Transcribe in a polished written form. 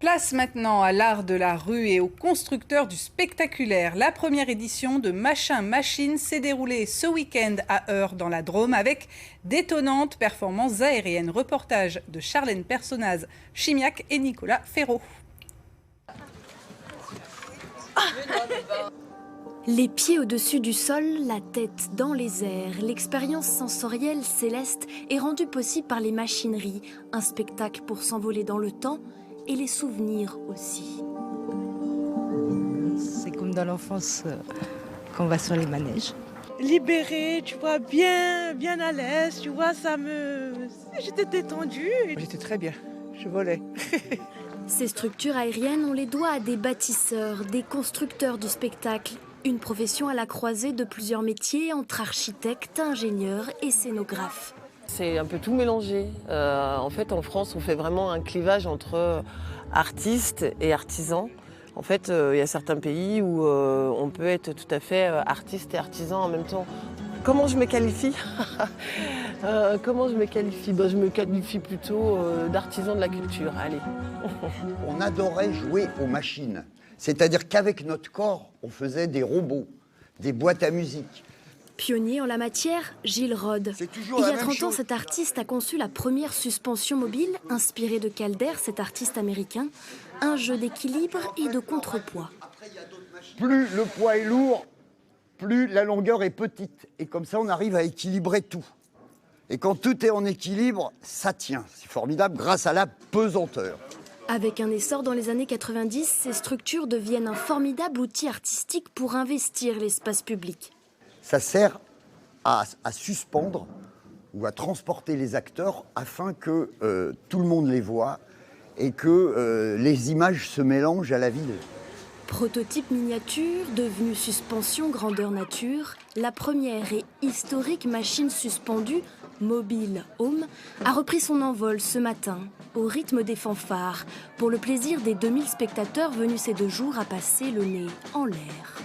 Place maintenant à l'art de la rue et aux constructeurs du spectaculaire. La première édition de Machin Machine s'est déroulée ce week-end à Eure dans la Drôme avec d'étonnantes performances aériennes. Reportage de Charlène Personnaz, Chimiac et Nicolas Ferraud. Les pieds au-dessus du sol, la tête dans les airs, l'expérience sensorielle céleste est rendue possible par les machineries, un spectacle pour s'envoler dans le temps et les souvenirs aussi. C'est comme dans l'enfance quand on va sur les manèges. Libérée, tu vois, bien à l'aise, tu vois, j'étais détendue. J'étais très bien, je volais. Ces structures aériennes, on les doit à des bâtisseurs, des constructeurs du spectacle. Une profession à la croisée de plusieurs métiers entre architectes, ingénieurs et scénographes. C'est un peu tout mélangé. En fait, en France, on fait vraiment un clivage entre artistes et artisans. En fait, il y a certains pays où on peut être tout à fait artiste et artisan en même temps. Comment je me qualifie Comment je me qualifie Je me qualifie plutôt d'artisan de la culture. Allez. On adorait jouer aux machines. C'est-à-dire qu'avec notre corps, on faisait des robots, des boîtes à musique. Pionnier en la matière, Gilles Rode. Il y a 30 ans, cet artiste a conçu la première suspension mobile, inspirée de Calder, cet artiste américain. Un jeu d'équilibre et de contrepoids. Plus le poids est lourd, plus la longueur est petite. Et comme ça, on arrive à équilibrer tout. Et quand tout est en équilibre, ça tient. C'est formidable grâce à la pesanteur. Avec un essor dans les années 90, ces structures deviennent un formidable outil artistique pour investir l'espace public. Ça sert à suspendre ou à transporter les acteurs afin que tout le monde les voit et que les images se mélangent à la ville. Prototype miniature, devenue suspension grandeur nature, la première et historique machine suspendue, Mobile Home, a repris son envol ce matin, au rythme des fanfares, pour le plaisir des 2000 spectateurs venus ces 2 jours à passer le nez en l'air.